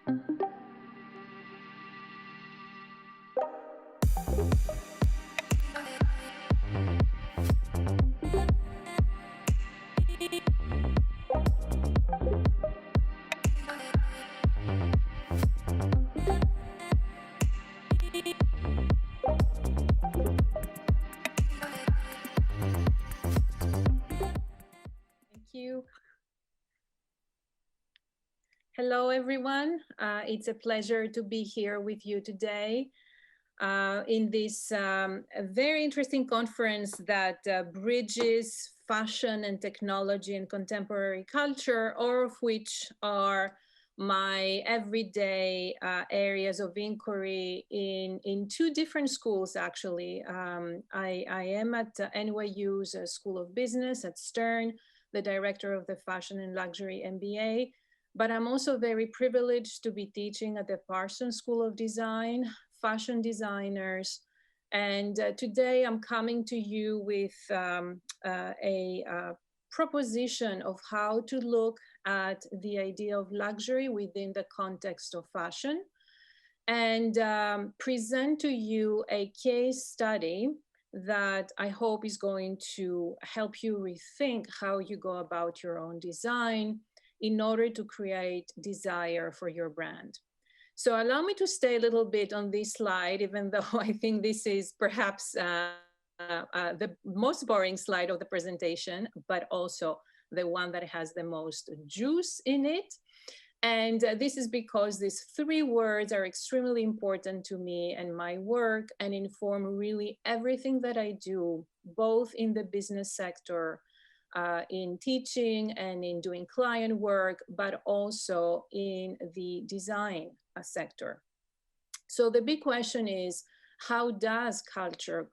You. Hello, everyone. It's a pleasure to be here with you today in this very interesting conference that bridges fashion and technology and contemporary culture, all of which are my everyday areas of inquiry in two different schools, actually. I am at NYU's School of Business at Stern, the director of the Fashion and Luxury MBA, but I'm also very privileged to be teaching at the Parsons School of Design, fashion designers. And today I'm coming to you with a proposition of how to look at the idea of luxury within the context of fashion, and present to you a case study that I hope is going to help you rethink how you go about your own design in order to create desire for your brand. So allow me to stay a little bit on this slide, even though I think this is perhaps the most boring slide of the presentation, but also the one that has the most juice in it. And this is because these three words are extremely important to me and my work, and inform really everything that I do, both in the business sector, in teaching and in doing client work, but also in the design sector. So the big question is, how does culture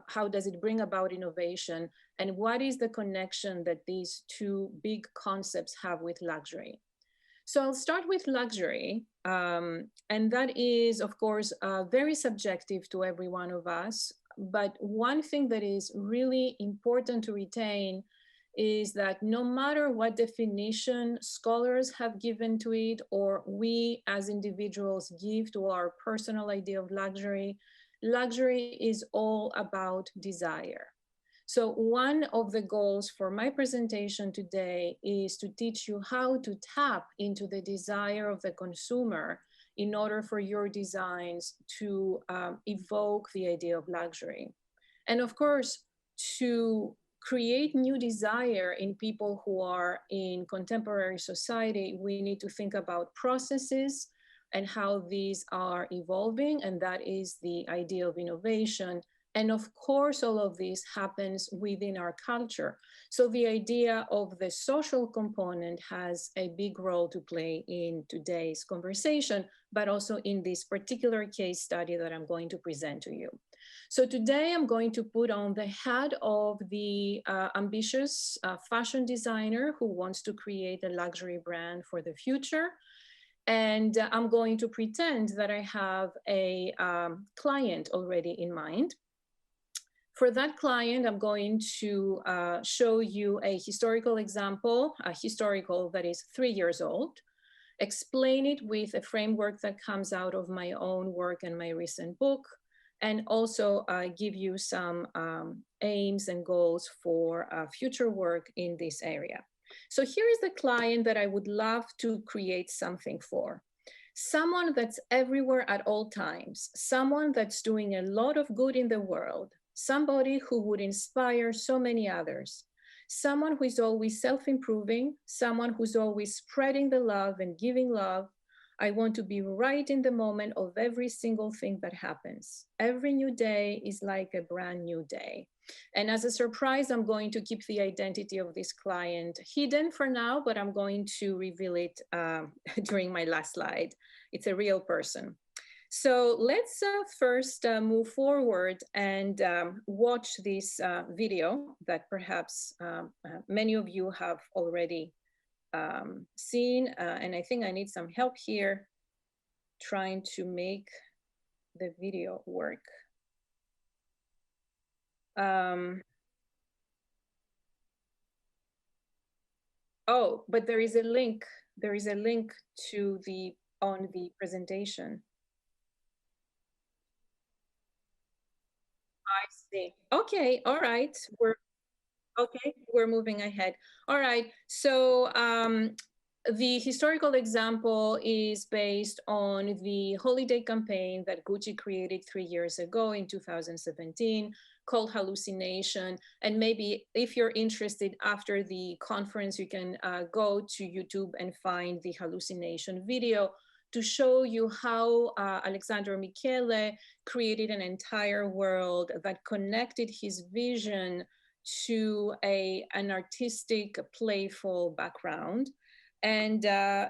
how does it bring about innovation, and what is the connection that these two big concepts have with luxury? So I'll start with luxury, and that is, of course, very subjective to every one of us. But one thing that is really important to retain is that no matter what definition scholars have given to it, or we as individuals give to our personal idea of luxury, luxury is all about desire. So one of the goals for my presentation today is to teach you how to tap into the desire of the consumer in order for your designs to evoke the idea of luxury. And of course, to create new desire in people who are in contemporary society, we need to think about processes and how these are evolving, and that is the idea of innovation. And of course, all of this happens within our culture. So the idea of the social component has a big role to play in today's conversation, but also in this particular case study that I'm going to present to you. So today I'm going to put on the hat of the ambitious fashion designer who wants to create a luxury brand for the future. And I'm going to pretend that I have a client already in mind. For that client, I'm going to show you a historical example, a historical that is 3 years old, explain it with a framework that comes out of my own work and my recent book, and also give you some aims and goals for future work in this area. So here is the client that I would love to create something for. Someone that's everywhere at all times, someone that's doing a lot of good in the world, somebody who would inspire so many others, someone who is always self-improving, someone who's always spreading the love and giving love. I want to be right in the moment of every single thing that happens. Every new day is like a brand new day. And as a surprise, I'm going to keep the identity of this client hidden for now, but I'm going to reveal it during my last slide. It's a real person. So let's first move forward and watch this video that perhaps many of you have already seen. And I think I need some help here trying to make the video work. Oh, but there is a link There is a link to the on the presentation. I see. Okay, all right. We're moving ahead. All right. So the historical example is based on the holiday campaign that Gucci created 3 years ago in 2017 called Hallucination. And maybe if you're interested after the conference, you can go to YouTube and find the Hallucination video to show you how Alexandro Michele created an entire world that connected his vision to an artistic, playful background. And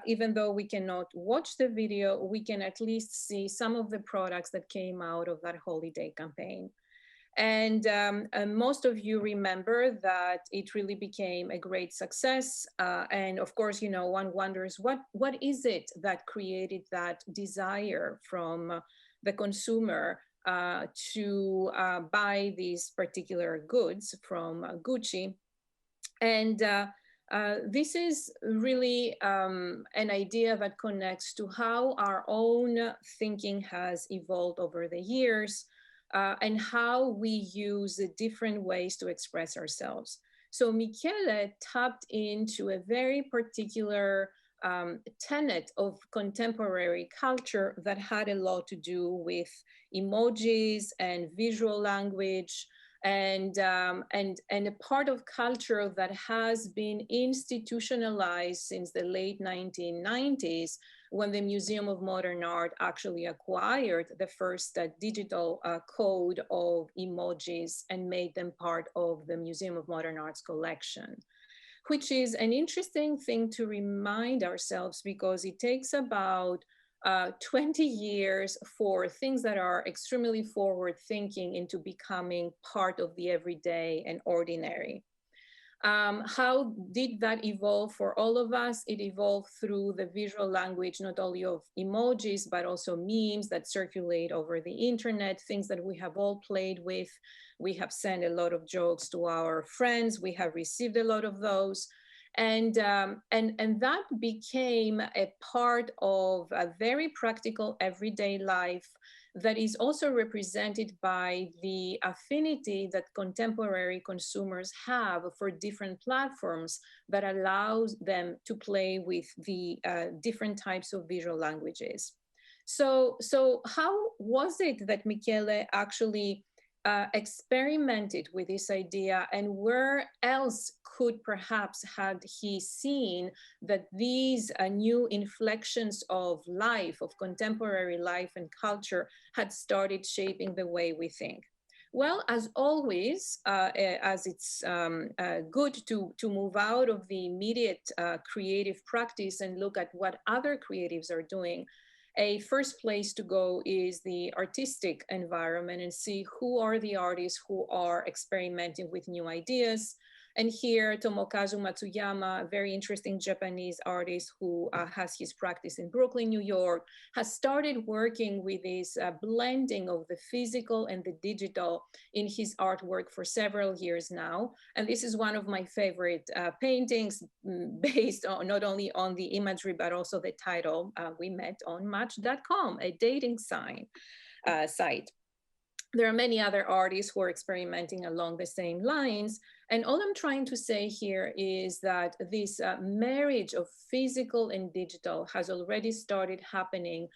even though we cannot watch the video, we can at least see some of the products that came out of that holiday campaign. And most of you remember that it really became a great success. And of course, you know, one wonders what is it that created that desire from the consumer to buy these particular goods from Gucci. And this is really an idea that connects to how our own thinking has evolved over the years and how we use different ways to express ourselves. So Michele tapped into a very particular tenet of contemporary culture that had a lot to do with emojis and visual language and a part of culture that has been institutionalized since the late 1990s when the Museum of Modern Art actually acquired the first digital code of emojis and made them part of the Museum of Modern Art's collection, which is an interesting thing to remind ourselves because it takes about 20 years for things that are extremely forward thinking into becoming part of the everyday and ordinary. How did that evolve for all of us? It evolved through the visual language, not only of emojis, but also memes that circulate over the internet, things that we have all played with. We have sent a lot of jokes to our friends. We have received a lot of those. And that became a part of a very practical everyday life that is also represented by the affinity that contemporary consumers have for different platforms that allows them to play with the different types of visual languages. So how was it that Michele actually experimented with this idea, and where else could perhaps had he seen that these new inflections of life, of contemporary life and culture had started shaping the way we think? Well, as always, as it's good to move out of the immediate creative practice and look at what other creatives are doing, a first place to go is the artistic environment and see who are the artists who are experimenting with new ideas. And here, Tomokazu Matsuyama, a very interesting Japanese artist who has his practice in Brooklyn, New York, has started working with this blending of the physical and the digital in his artwork for several years now. And this is one of my favorite paintings based on not only on the imagery, but also the title. We met on Match.com, a dating site. There are many other artists who are experimenting along the same lines. And all I'm trying to say here is that this marriage of physical and digital has already started happening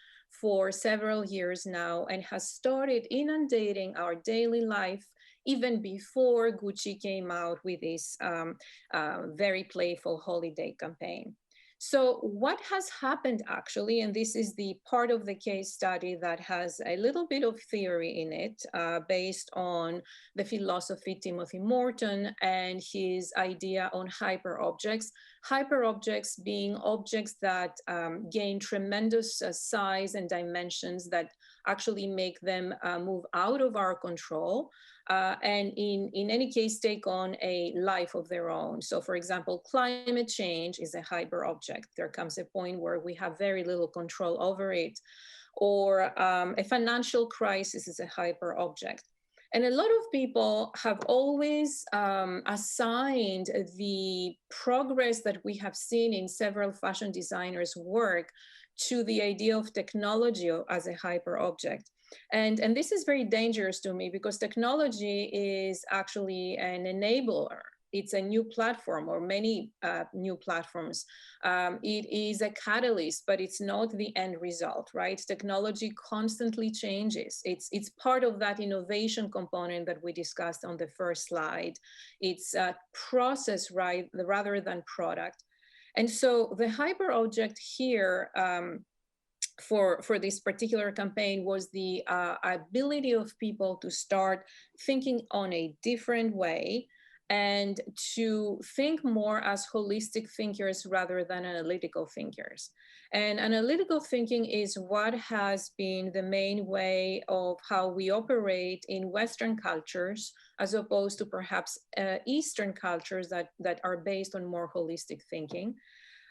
for several years now and has started inundating our daily life even before Gucci came out with this very playful holiday campaign. So what has happened actually, and this is the part of the case study that has a little bit of theory in it based on the philosophy Timothy Morton and his idea on hyperobjects. Hyperobjects being objects that gain tremendous size and dimensions that actually make them move out of our control. And in any case, take on a life of their own. So for example, climate change is a hyper object. There comes a point where we have very little control over it. Or a financial crisis is a hyper object. And a lot of people have always assigned the progress that we have seen in several fashion designers' work to the idea of technology as a hyper object. And this is very dangerous to me because technology is actually an enabler. It's a new platform or many new platforms. It is a catalyst, but it's not the end result, right? Technology constantly changes. It's part of that innovation component that we discussed on the first slide. It's a process, right, rather than product. And so the hyper object here for this particular campaign was the ability of people to start thinking on a different way and to think more as holistic thinkers rather than analytical thinkers. And analytical thinking is what has been the main way of how we operate in Western cultures, as opposed to perhaps Eastern cultures that are based on more holistic thinking.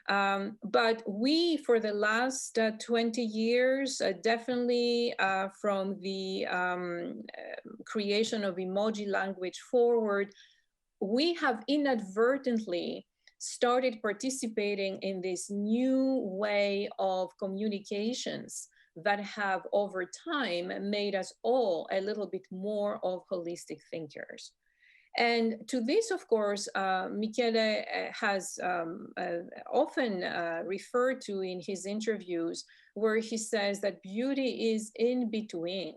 But we, for the last 20 years, definitely from the creation of emoji language forward, we have inadvertently started participating in this new way of communications that have over time made us all a little bit more of holistic thinkers. And to this, of course, Michele has often referred to in his interviews, where he says that beauty is in between.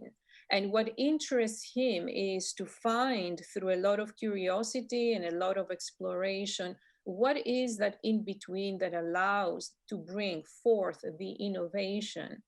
And what interests him is to find, through a lot of curiosity and a lot of exploration, what is that in between that allows to bring forth the innovation.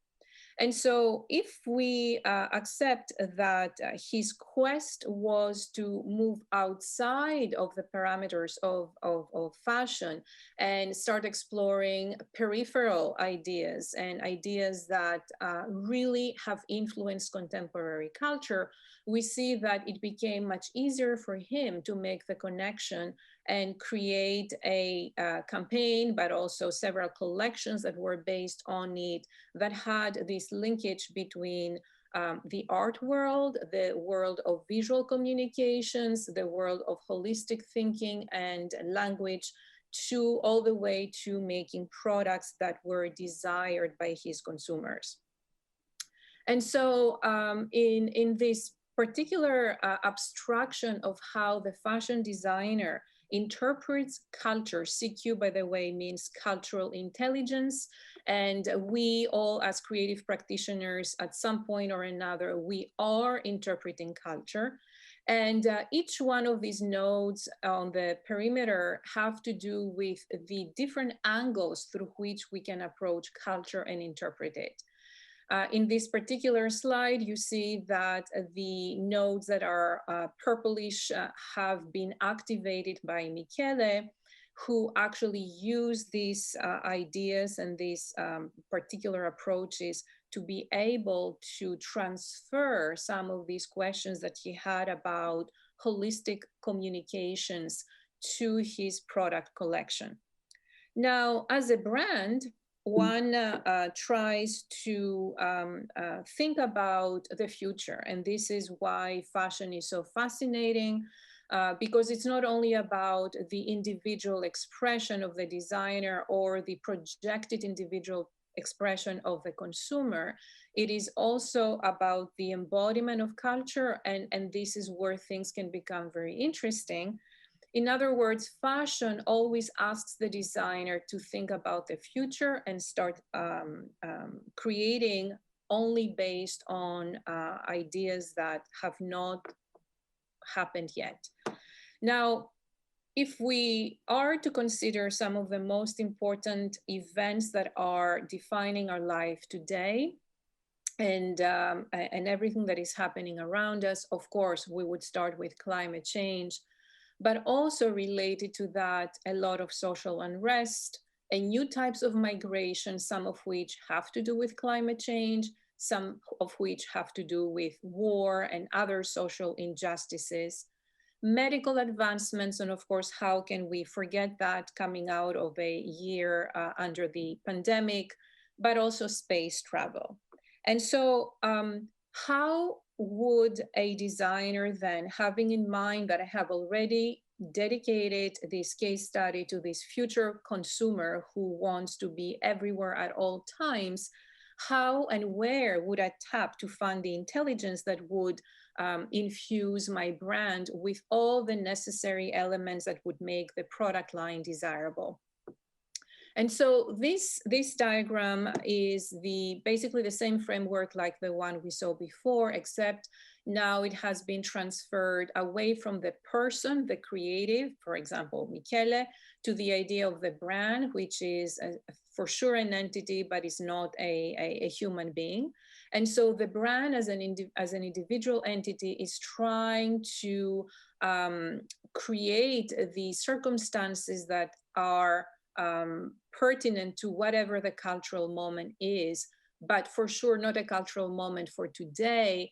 And so if we accept that his quest was to move outside of the parameters of fashion and start exploring peripheral ideas and ideas that really have influenced contemporary culture, we see that it became much easier for him to make the connection and create a campaign, but also several collections that were based on it that had this linkage between the art world, the world of visual communications, the world of holistic thinking and language, to all the way to making products that were desired by his consumers. And so in this particular abstraction of how the fashion designer interprets culture. CQ, by the way, means cultural intelligence. And we all, as creative practitioners, at some point or another, we are interpreting culture. And each one of these nodes on the perimeter have to do with the different angles through which we can approach culture and interpret it. In this particular slide, you see that the nodes that are purplish have been activated by Michele, who actually use these ideas and these particular approaches to be able to transfer some of these questions that he had about holistic communications to his product collection. Now, as a brand, one tries to think about the future. And this is why fashion is so fascinating, because it's not only about the individual expression of the designer or the projected individual expression of the consumer. It is also about the embodiment of culture. And this is where things can become very interesting. In other words, fashion always asks the designer to think about the future and start creating only based on ideas that have not happened yet. Now, if we are to consider some of the most important events that are defining our life today, and everything that is happening around us, of course, we would start with climate change, but also related to that, a lot of social unrest and new types of migration, some of which have to do with climate change, some of which have to do with war and other social injustices, medical advancements, and of course, how can we forget that coming out of a year under the pandemic, but also space travel. And so how would a designer then, having in mind that I have already dedicated this case study to this future consumer who wants to be everywhere at all times, how and where would I tap to find the intelligence that would infuse my brand with all the necessary elements that would make the product line desirable? And so this diagram is basically the same framework like the one we saw before, except now it has been transferred away from the person, the creative, for example, Michele, to the idea of the brand, which is for sure an entity, but is not a human being. And so the brand as an individual entity is trying to create the circumstances that are pertinent to whatever the cultural moment is, but for sure not a cultural moment for today,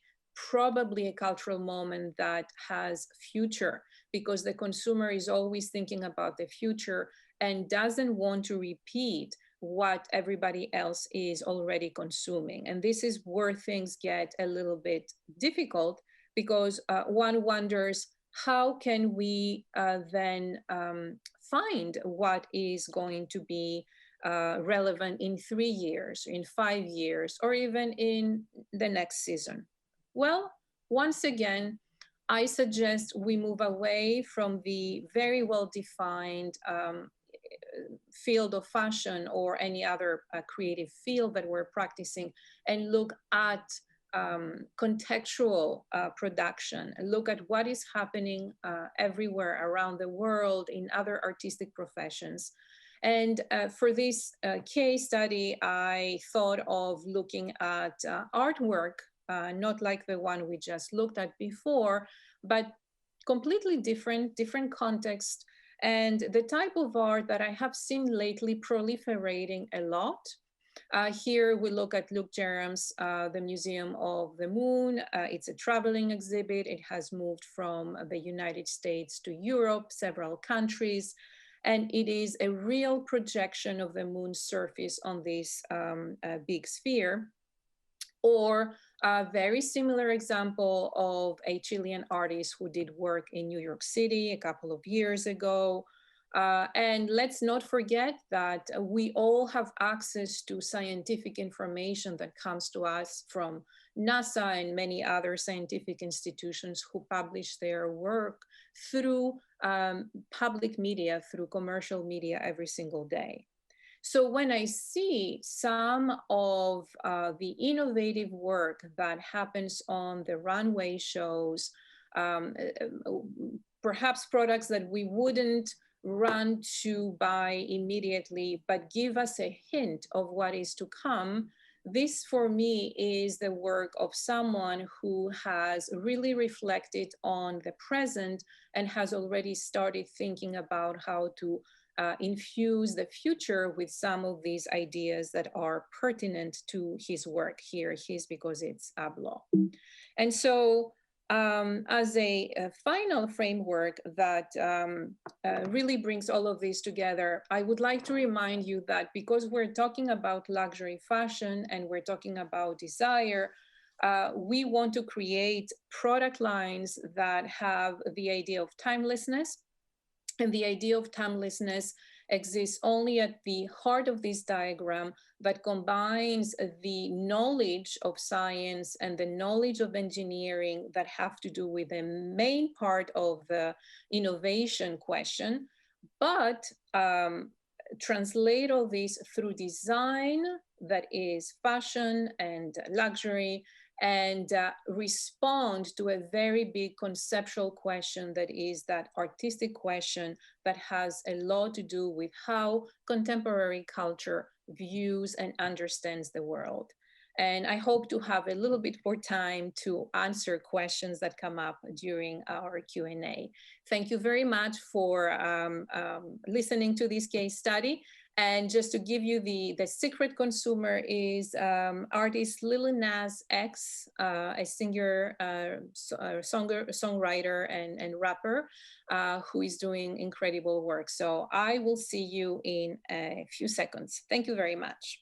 probably a cultural moment that has future, because the consumer is always thinking about the future and doesn't want to repeat what everybody else is already consuming. And this is where things get a little bit difficult, because one wonders, how can we then find what is going to be relevant in 3 years, in 5 years, or even in the next season? Well, once again, I suggest we move away from the very well-defined field of fashion or any other creative field that we're practicing, and look at contextual production, and look at what is happening everywhere around the world in other artistic professions. And for this case study, I thought of looking at artwork, not like the one we just looked at before, but completely different context. And the type of art that I have seen lately proliferating a lot. Here we look at Luke Jerram's The Museum of the Moon. It's a traveling exhibit. It has moved from the United States to Europe, several countries, and it is a real projection of the moon's surface on this big sphere. Or a very similar example of a Chilean artist who did work in New York City a couple of years ago. And let's not forget that we all have access to scientific information that comes to us from NASA and many other scientific institutions who publish their work through public media, through commercial media every single day. So when I see some of the innovative work that happens on the runway shows, perhaps products that we wouldn't run to buy immediately, but give us a hint of what is to come, this for me is the work of someone who has really reflected on the present and has already started thinking about how to infuse the future with some of these ideas that are pertinent to his work here, his because it's Ablo. And so as a final framework that really brings all of this together, I would like to remind you that because we're talking about luxury fashion and we're talking about desire, we want to create product lines that have the idea of timelessness. And the idea of timelessness exists only at the heart of this diagram that combines the knowledge of science and the knowledge of engineering that have to do with the main part of the innovation question, but translate all this through design that is fashion and luxury, and respond to a very big conceptual question that is that artistic question that has a lot to do with how contemporary culture views and understands the world. And I hope to have a little bit more time to answer questions that come up during our Q&A. Thank you very much for listening to this case study. And just to give you the secret consumer is artist Lil Nas X, a singer, songwriter and rapper who is doing incredible work. So I will see you in a few seconds. Thank you very much.